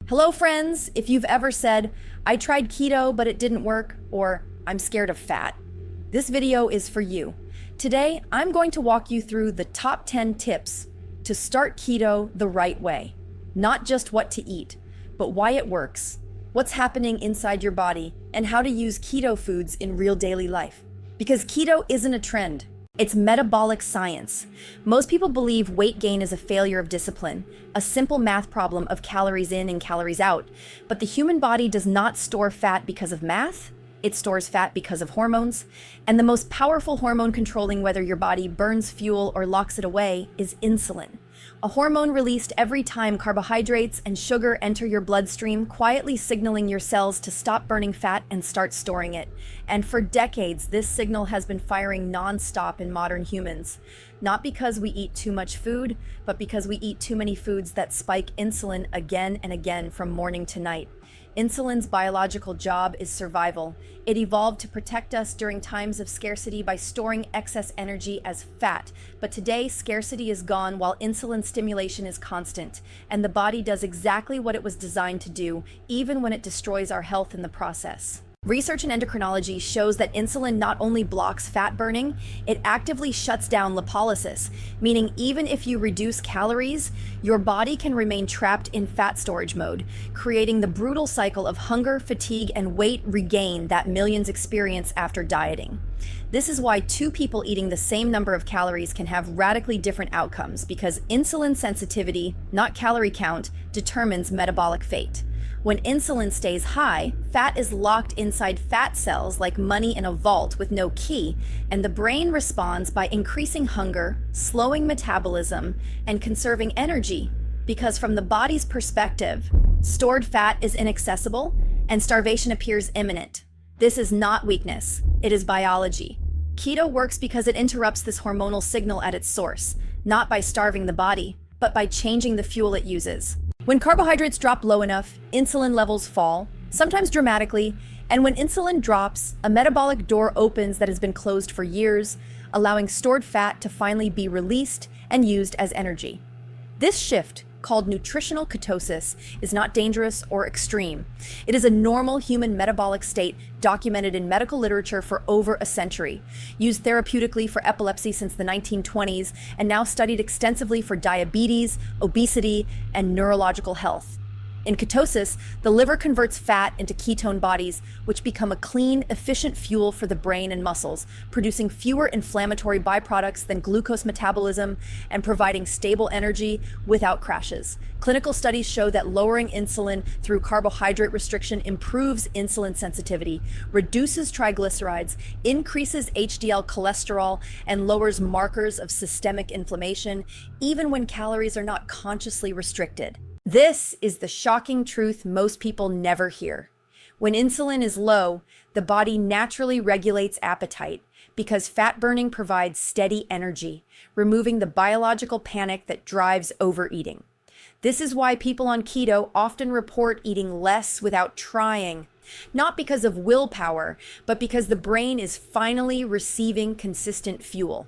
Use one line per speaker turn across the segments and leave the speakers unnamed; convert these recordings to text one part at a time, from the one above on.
Hello, friends! If you've ever said, I tried keto but it didn't work, or I'm scared of fat, this video is for you. Today, I'm going to walk you through the top 10 tips to start keto the right way. Not just what to eat, but why it works, what's happening inside your body, and how to use keto foods in real daily life. Because keto isn't a trend. It's metabolic science. Most people believe weight gain is a failure of discipline, a simple math problem of calories in and calories out. But the human body does not store fat because of math. It stores fat because of hormones. And the most powerful hormone controlling whether your body burns fuel or locks it away is insulin. A hormone released every time carbohydrates and sugar enter your bloodstream, quietly signaling your cells to stop burning fat and start storing it. And for decades, this signal has been firing non-stop in modern humans. Not because we eat too much food, but because we eat too many foods that spike insulin again and again from morning to night. Insulin's biological job is survival. It evolved to protect us during times of scarcity by storing excess energy as fat. But today, scarcity is gone while insulin stimulation is constant, and the body does exactly what it was designed to do, even when it destroys our health in the process. Research in endocrinology shows that insulin not only blocks fat burning, it actively shuts down lipolysis, meaning even if you reduce calories, your body can remain trapped in fat storage mode, creating the brutal cycle of hunger, fatigue, and weight regain that millions experience after dieting. This is why two people eating the same number of calories can have radically different outcomes, because insulin sensitivity, not calorie count, determines metabolic fate. When insulin stays high, fat is locked inside fat cells like money in a vault with no key, and the brain responds by increasing hunger, slowing metabolism, and conserving energy. Because from the body's perspective, stored fat is inaccessible and starvation appears imminent. This is not weakness, it is biology. Keto works because it interrupts this hormonal signal at its source, not by starving the body, but by changing the fuel it uses. When carbohydrates drop low enough, insulin levels fall, sometimes dramatically, and when insulin drops, a metabolic door opens that has been closed for years, allowing stored fat to finally be released and used as energy. This shift, called nutritional ketosis, is not dangerous or extreme. It is a normal human metabolic state documented in medical literature for over a century, used therapeutically for epilepsy since the 1920s, and now studied extensively for diabetes, obesity, and neurological health. In ketosis, the liver converts fat into ketone bodies, which become a clean, efficient fuel for the brain and muscles, producing fewer inflammatory byproducts than glucose metabolism and providing stable energy without crashes. Clinical studies show that lowering insulin through carbohydrate restriction improves insulin sensitivity, reduces triglycerides, increases HDL cholesterol, and lowers markers of systemic inflammation, even when calories are not consciously restricted. This is the shocking truth most people never hear. When insulin is low, the body naturally regulates appetite because fat burning provides steady energy, removing the biological panic that drives overeating. This is why people on keto often report eating less without trying, not because of willpower, but because the brain is finally receiving consistent fuel.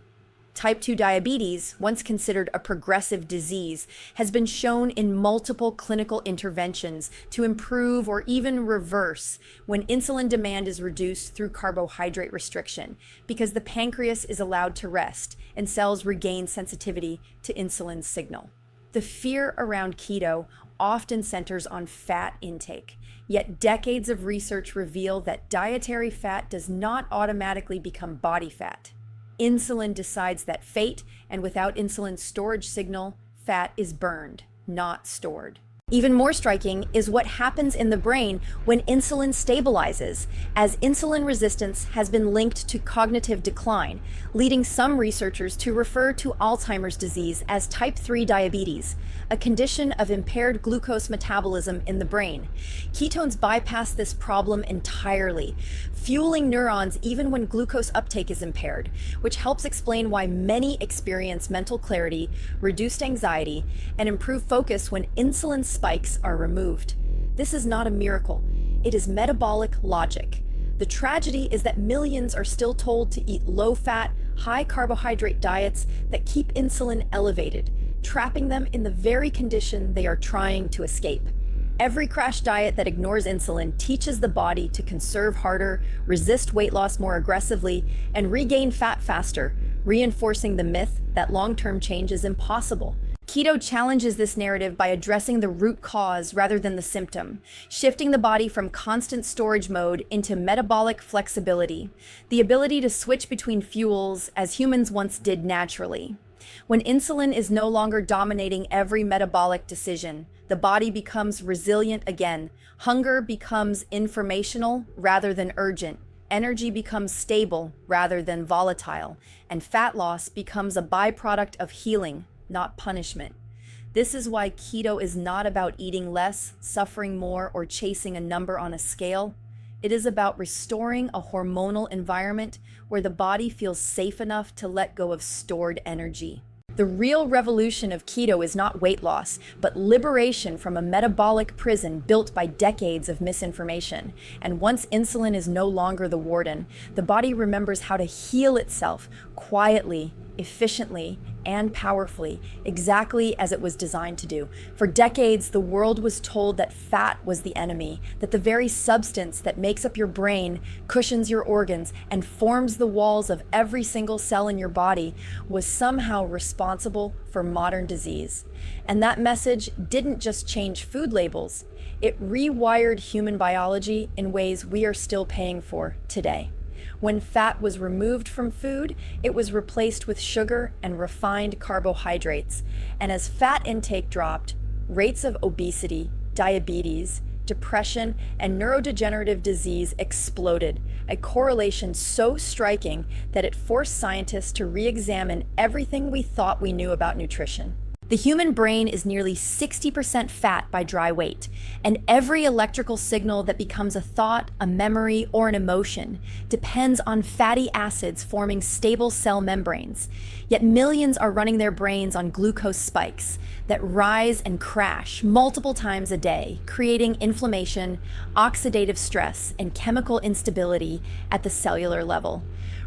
Type 2 diabetes, once considered a progressive disease, has been shown in multiple clinical interventions to improve or even reverse when insulin demand is reduced through carbohydrate restriction, because the pancreas is allowed to rest and cells regain sensitivity to insulin's signal. The fear around keto often centers on fat intake, yet decades of research reveal that dietary fat does not automatically become body fat. Insulin decides that fate, and without insulin's storage signal, fat is burned, not stored. Even more striking is what happens in the brain when insulin stabilizes, as insulin resistance has been linked to cognitive decline, leading some researchers to refer to Alzheimer's disease as type 3 diabetes, a condition of impaired glucose metabolism in the brain. Ketones bypass this problem entirely, fueling neurons even when glucose uptake is impaired, which helps explain why many experience mental clarity, reduced anxiety, and improved focus when insulin spikes are removed. This is not a miracle. It is metabolic logic. The tragedy is that millions are still told to eat low-fat, high-carbohydrate diets that keep insulin elevated, trapping them in the very condition they are trying to escape. Every crash diet that ignores insulin teaches the body to conserve harder, resist weight loss more aggressively, and regain fat faster, reinforcing the myth that long-term change is impossible. Keto challenges this narrative by addressing the root cause rather than the symptom, shifting the body from constant storage mode into metabolic flexibility, the ability to switch between fuels as humans once did naturally. When insulin is no longer dominating every metabolic decision, the body becomes resilient again. Hunger becomes informational rather than urgent. Energy becomes stable rather than volatile. And fat loss becomes a byproduct of healing, not punishment. This is why keto is not about eating less, suffering more, or chasing a number on a scale. It is about restoring a hormonal environment where the body feels safe enough to let go of stored energy. The real revolution of keto is not weight loss, but liberation from a metabolic prison built by decades of misinformation. And once insulin is no longer the warden, the body remembers how to heal itself quietly, efficiently, and powerfully, exactly as it was designed to do. For decades, the world was told that fat was the enemy, that the very substance that makes up your brain, cushions your organs, and forms the walls of every single cell in your body was somehow responsible for modern disease. And that message didn't just change food labels, it rewired human biology in ways we are still paying for today. When fat was removed from food, it was replaced with sugar and refined carbohydrates. And as fat intake dropped, rates of obesity, diabetes, depression, and neurodegenerative disease exploded, a correlation so striking that it forced scientists to re-examine everything we thought we knew about nutrition. The human brain is nearly 60% fat by dry weight, and every electrical signal that becomes a thought, a memory, or an emotion depends on fatty acids forming stable cell membranes. Yet millions are running their brains on glucose spikes that rise and crash multiple times a day, creating inflammation, oxidative stress, and chemical instability at the cellular level.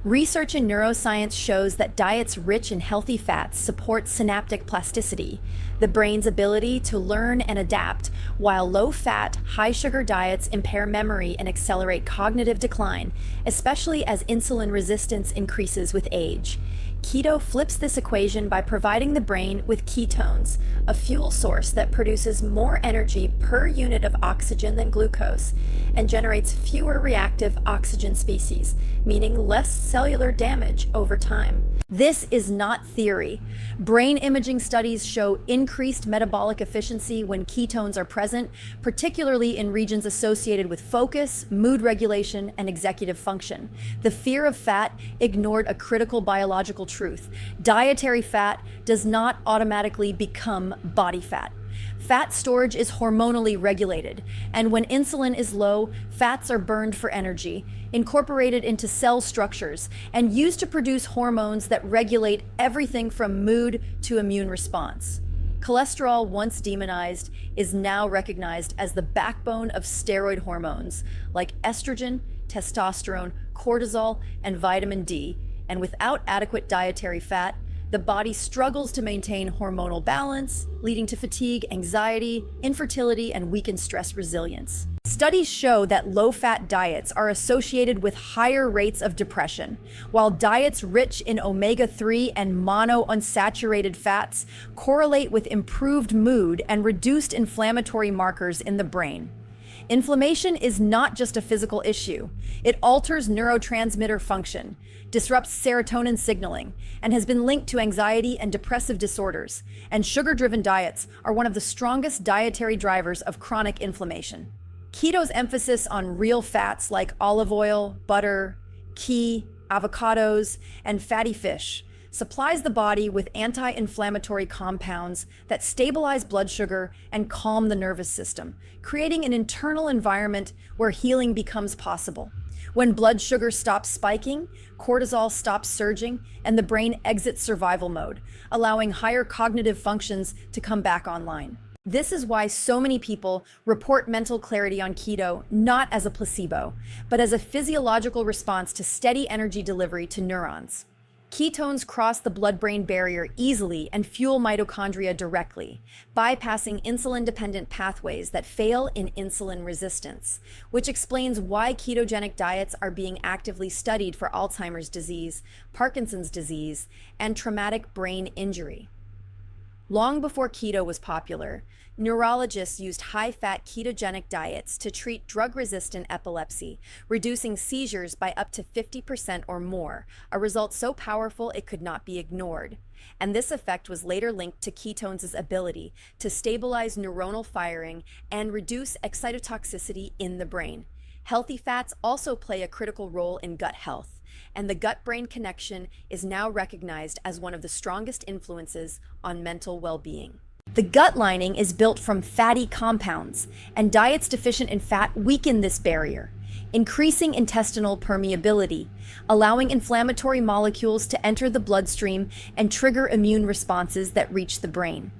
Research in neuroscience shows that diets rich in healthy fats support synaptic plasticity, the brain's ability to learn and adapt, while low-fat, high-sugar diets impair memory and accelerate cognitive decline, especially as insulin resistance increases with age. Keto flips this equation by providing the brain with ketones, a fuel source that produces more energy per unit of oxygen than glucose and generates fewer reactive oxygen species, meaning less cellular damage over time. This is not theory. Brain imaging studies show increased metabolic efficiency when ketones are present, particularly in regions associated with focus, mood regulation, and executive function. The fear of fat ignored a critical biological truth. Dietary fat does not automatically become body fat. Fat storage is hormonally regulated, and when insulin is low, fats are burned for energy, incorporated into cell structures, and used to produce hormones that regulate everything from mood to immune response. Cholesterol, once demonized, is now recognized as the backbone of steroid hormones like estrogen, testosterone, cortisol, and vitamin D, and without adequate dietary fat, the body struggles to maintain hormonal balance, leading to fatigue, anxiety, infertility, and weakened stress resilience. Studies show that low-fat diets are associated with higher rates of depression, while diets rich in omega-3 and monounsaturated fats correlate with improved mood and reduced inflammatory markers in the brain. Inflammation is not just a physical issue. It alters neurotransmitter function, disrupts serotonin signaling, and has been linked to anxiety and depressive disorders. And sugar-driven diets are one of the strongest dietary drivers of chronic inflammation. Keto's emphasis on real fats like olive oil, butter, ghee, avocados, and fatty fish supplies the body with anti-inflammatory compounds that stabilize blood sugar and calm the nervous system, creating an internal environment where healing becomes possible. When blood sugar stops spiking, cortisol stops surging, and the brain exits survival mode, allowing higher cognitive functions to come back online. This is why so many people report mental clarity on keto not as a placebo, but as a physiological response to steady energy delivery to neurons. Ketones cross the blood-brain barrier easily and fuel mitochondria directly, bypassing insulin-dependent pathways that fail in insulin resistance, which explains why ketogenic diets are being actively studied for Alzheimer's disease, Parkinson's disease, and traumatic brain injury. Long before keto was popular, neurologists used high-fat ketogenic diets to treat drug-resistant epilepsy, reducing seizures by up to 50% or more, a result so powerful it could not be ignored. And this effect was later linked to ketones' ability to stabilize neuronal firing and reduce excitotoxicity in the brain. Healthy fats also play a critical role in gut health, and the gut-brain connection is now recognized as one of the strongest influences on mental well-being. The gut lining is built from fatty compounds, and diets deficient in fat weaken this barrier, increasing intestinal permeability, allowing inflammatory molecules to enter the bloodstream and trigger immune responses that reach the brain.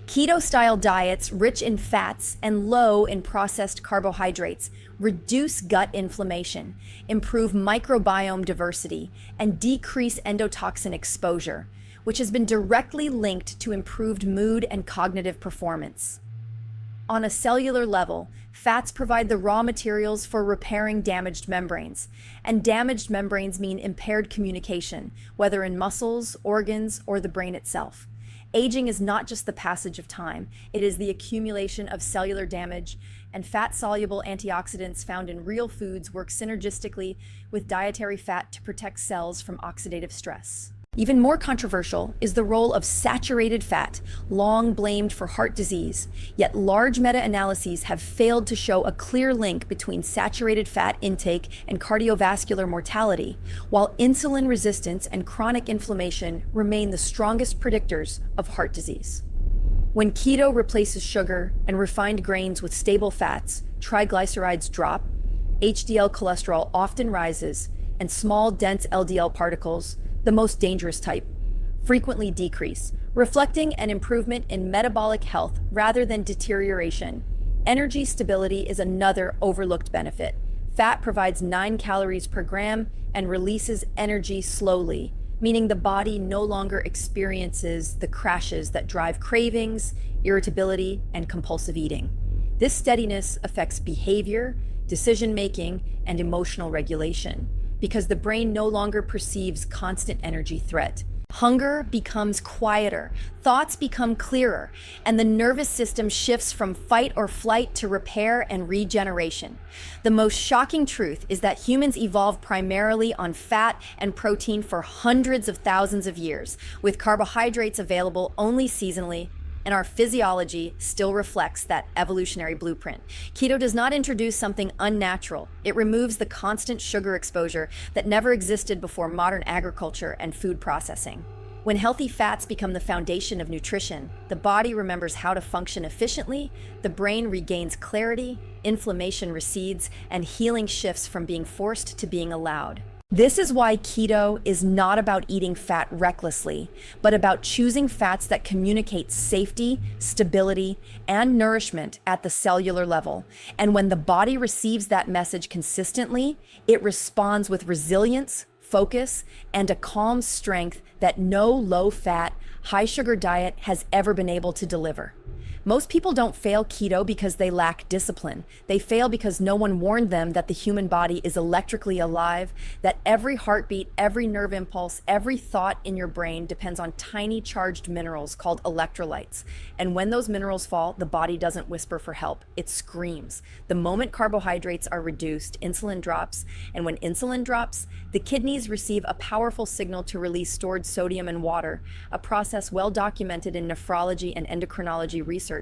Keto-style diets rich in fats and low in processed carbohydrates reduce gut inflammation, improve microbiome diversity, and decrease endotoxin exposure, which has been directly linked to improved mood and cognitive performance. On a cellular level, fats provide the raw materials for repairing damaged membranes, and damaged membranes mean impaired communication, whether in muscles, organs, or the brain itself. Aging is not just the passage of time, it is the accumulation of cellular damage, and fat-soluble antioxidants found in real foods work synergistically with dietary fat to protect cells from oxidative stress. Even more controversial is the role of saturated fat, long blamed for heart disease, yet large meta-analyses have failed to show a clear link between saturated fat intake and cardiovascular mortality, while insulin resistance and chronic inflammation remain the strongest predictors of heart disease. When keto replaces sugar and refined grains with stable fats, triglycerides drop, HDL cholesterol often rises, and small, dense LDL particles, the most dangerous type, frequently decrease, reflecting an improvement in metabolic health rather than deterioration. Energy stability is another overlooked benefit. Fat provides 9 calories per gram and releases energy slowly, meaning the body no longer experiences the crashes that drive cravings, irritability, and compulsive eating. This steadiness affects behavior, decision-making, and emotional regulation, because the brain no longer perceives constant energy threat. Hunger becomes quieter, thoughts become clearer, and the nervous system shifts from fight or flight to repair and regeneration. The most shocking truth is that humans evolved primarily on fat and protein for hundreds of thousands of years, with carbohydrates available only seasonally, and our physiology still reflects that evolutionary blueprint. Keto does not introduce something unnatural. It removes the constant sugar exposure that never existed before modern agriculture and food processing. When healthy fats become the foundation of nutrition, the body remembers how to function efficiently, the brain regains clarity, inflammation recedes, and healing shifts from being forced to being allowed. This is why keto is not about eating fat recklessly, but about choosing fats that communicate safety, stability, and nourishment at the cellular level. And when the body receives that message consistently, it responds with resilience, focus, and a calm strength that no low-fat, high-sugar diet has ever been able to deliver. Most people don't fail keto because they lack discipline. They fail because no one warned them that the human body is electrically alive, that every heartbeat, every nerve impulse, every thought in your brain depends on tiny charged minerals called electrolytes. And when those minerals fall, the body doesn't whisper for help, it screams. The moment carbohydrates are reduced, insulin drops, and when insulin drops, the kidneys receive a powerful signal to release stored sodium and water, a process well documented in nephrology and endocrinology research,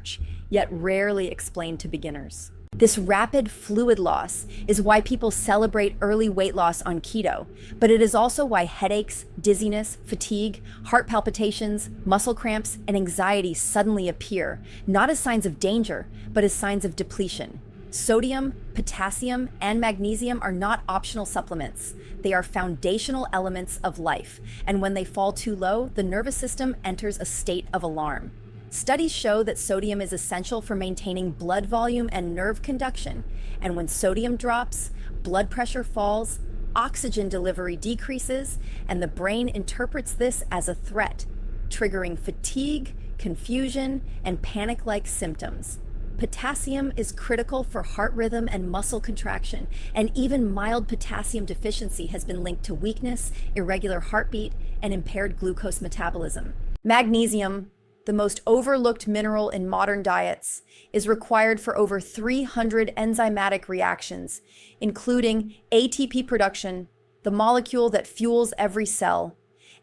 yet rarely explained to beginners. This rapid fluid loss is why people celebrate early weight loss on keto, but it is also why headaches, dizziness, fatigue, heart palpitations, muscle cramps, and anxiety suddenly appear, not as signs of danger, but as signs of depletion. Sodium, potassium, and magnesium are not optional supplements. They are foundational elements of life, and when they fall too low, the nervous system enters a state of alarm. Studies show that sodium is essential for maintaining blood volume and nerve conduction, and when sodium drops, blood pressure falls, oxygen delivery decreases, and the brain interprets this as a threat, triggering fatigue, confusion, and panic-like symptoms. Potassium is critical for heart rhythm and muscle contraction, and even mild potassium deficiency has been linked to weakness, irregular heartbeat, and impaired glucose metabolism. Magnesium, the most overlooked mineral in modern diets, is required for over 300 enzymatic reactions, including ATP production, the molecule that fuels every cell,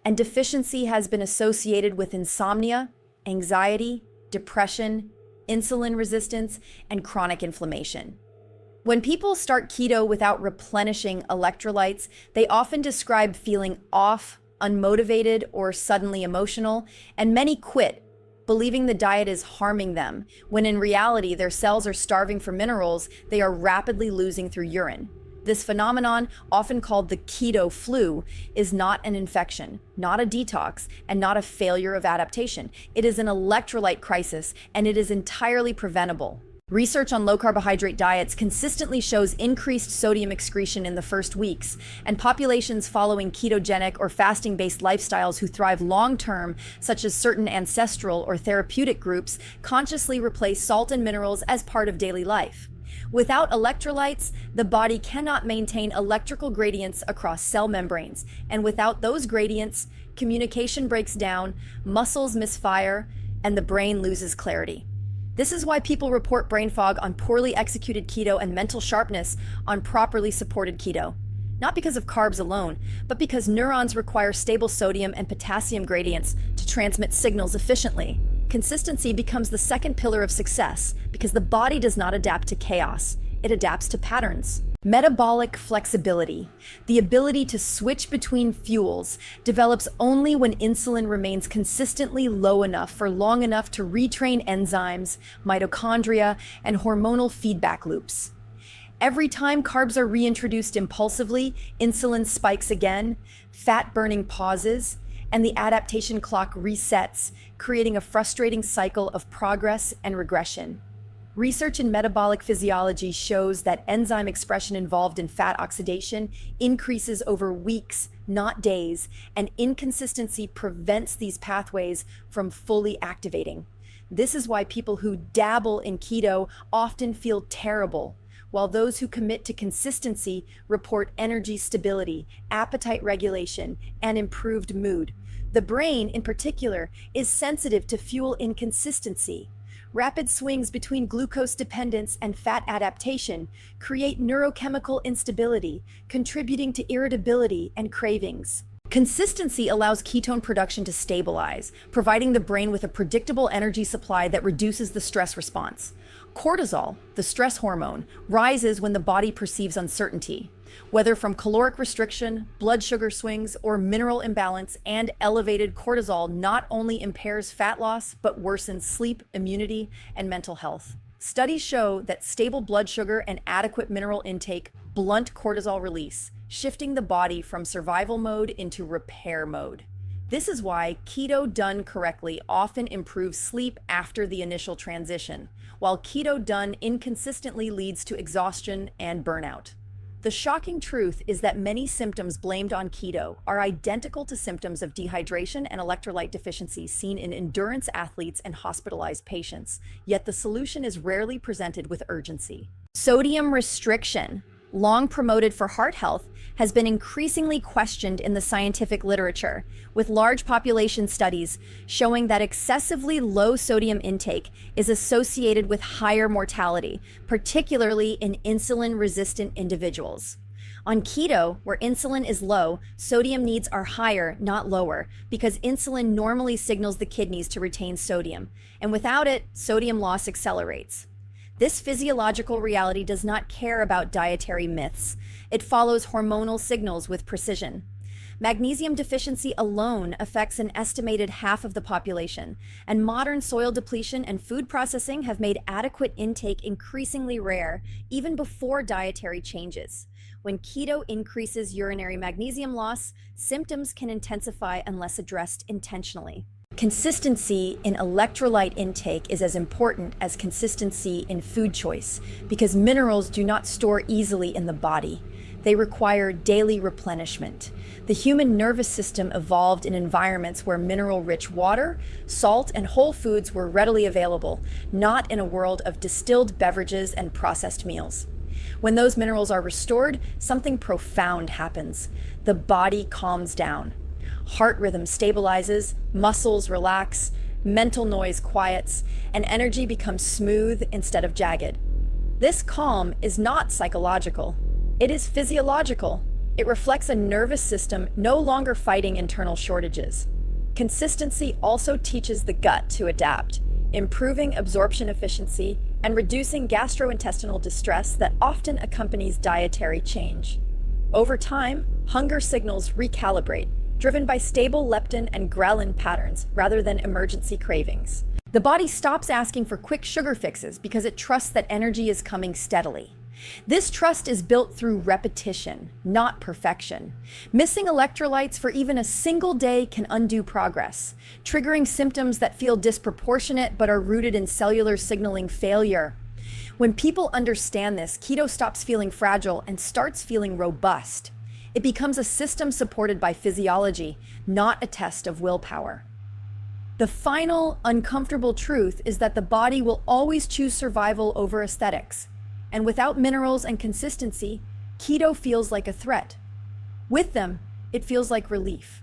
and deficiency has been associated with insomnia, anxiety, depression, insulin resistance, and chronic inflammation. When people start keto without replenishing electrolytes, they often describe feeling off, unmotivated, or suddenly emotional, and many quit, believing the diet is harming them, when in reality their cells are starving for minerals they are rapidly losing through urine. This phenomenon, often called the keto flu, is not an infection, not a detox, and not a failure of adaptation. It is an electrolyte crisis, and it is entirely preventable. Research on low-carbohydrate diets consistently shows increased sodium excretion in the first weeks, and populations following ketogenic or fasting-based lifestyles who thrive long-term, such as certain ancestral or therapeutic groups, consciously replace salt and minerals as part of daily life. Without electrolytes, the body cannot maintain electrical gradients across cell membranes, and without those gradients, communication breaks down, muscles misfire, and the brain loses clarity. This is why people report brain fog on poorly executed keto and mental sharpness on properly supported keto. Not because of carbs alone, but because neurons require stable sodium and potassium gradients to transmit signals efficiently. Consistency becomes the second pillar of success because the body does not adapt to chaos, it adapts to patterns. Metabolic flexibility, the ability to switch between fuels, develops only when insulin remains consistently low enough for long enough to retrain enzymes, mitochondria, and hormonal feedback loops. Every time carbs are reintroduced impulsively, insulin spikes again, fat burning pauses, and the adaptation clock resets, creating a frustrating cycle of progress and regression. Research in metabolic physiology shows that enzyme expression involved in fat oxidation increases over weeks, not days, and inconsistency prevents these pathways from fully activating. This is why people who dabble in keto often feel terrible, while those who commit to consistency report energy stability, appetite regulation, and improved mood. The brain, in particular, is sensitive to fuel inconsistency. Rapid swings between glucose dependence and fat adaptation create neurochemical instability, contributing to irritability and cravings. Consistency allows ketone production to stabilize, providing the brain with a predictable energy supply that reduces the stress response. Cortisol, the stress hormone, rises when the body perceives uncertainty. Whether from caloric restriction, blood sugar swings, or mineral imbalance, and elevated cortisol not only impairs fat loss, but worsens sleep, immunity, and mental health. Studies show that stable blood sugar and adequate mineral intake blunt cortisol release, shifting the body from survival mode into repair mode. This is why keto done correctly often improves sleep after the initial transition, while keto done inconsistently leads to exhaustion and burnout. The shocking truth is that many symptoms blamed on keto are identical to symptoms of dehydration and electrolyte deficiency seen in endurance athletes and hospitalized patients, yet the solution is rarely presented with urgency. Sodium restriction, long promoted for heart health, has been increasingly questioned in the scientific literature, with large population studies showing that excessively low sodium intake is associated with higher mortality, particularly in insulin-resistant individuals. On keto, where insulin is low, sodium needs are higher, not lower, because insulin normally signals the kidneys to retain sodium, and without it, sodium loss accelerates. This physiological reality does not care about dietary myths. It follows hormonal signals with precision. Magnesium deficiency alone affects an estimated half of the population, and modern soil depletion and food processing have made adequate intake increasingly rare, even before dietary changes. When keto increases urinary magnesium loss, symptoms can intensify unless addressed intentionally. Consistency in electrolyte intake is as important as consistency in food choice because minerals do not store easily in the body. They require daily replenishment. The human nervous system evolved in environments where mineral-rich water, salt, and whole foods were readily available, not in a world of distilled beverages and processed meals. When those minerals are restored, something profound happens. The body calms down. Heart rhythm stabilizes, muscles relax, mental noise quiets, and energy becomes smooth instead of jagged. This calm is not psychological. It is physiological. It reflects a nervous system no longer fighting internal shortages. Consistency also teaches the gut to adapt, improving absorption efficiency and reducing gastrointestinal distress that often accompanies dietary change. Over time, hunger signals recalibrate, driven by stable leptin and ghrelin patterns rather than emergency cravings. The body stops asking for quick sugar fixes because it trusts that energy is coming steadily. This trust is built through repetition, not perfection. Missing electrolytes for even a single day can undo progress, triggering symptoms that feel disproportionate but are rooted in cellular signaling failure. When people understand this, keto stops feeling fragile and starts feeling robust. It becomes a system supported by physiology, not a test of willpower. The final, uncomfortable truth is that the body will always choose survival over aesthetics. And without minerals and consistency, keto feels like a threat. With them, it feels like relief.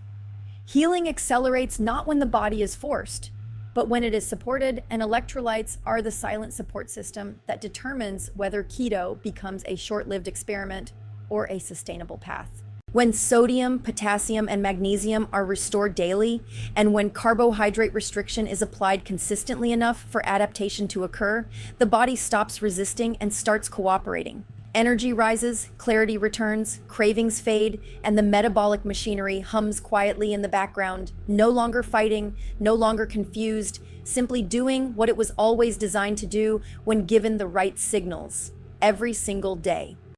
Healing accelerates not when the body is forced, but when it is supported, and electrolytes are the silent support system that determines whether keto becomes a short-lived experiment or a sustainable path. When sodium, potassium, and magnesium are restored daily, and when carbohydrate restriction is applied consistently enough for adaptation to occur, the body stops resisting and starts cooperating. Energy rises, clarity returns, cravings fade, and the metabolic machinery hums quietly in the background, no longer fighting, no longer confused, simply doing what it was always designed to do when given the right signals, every single day.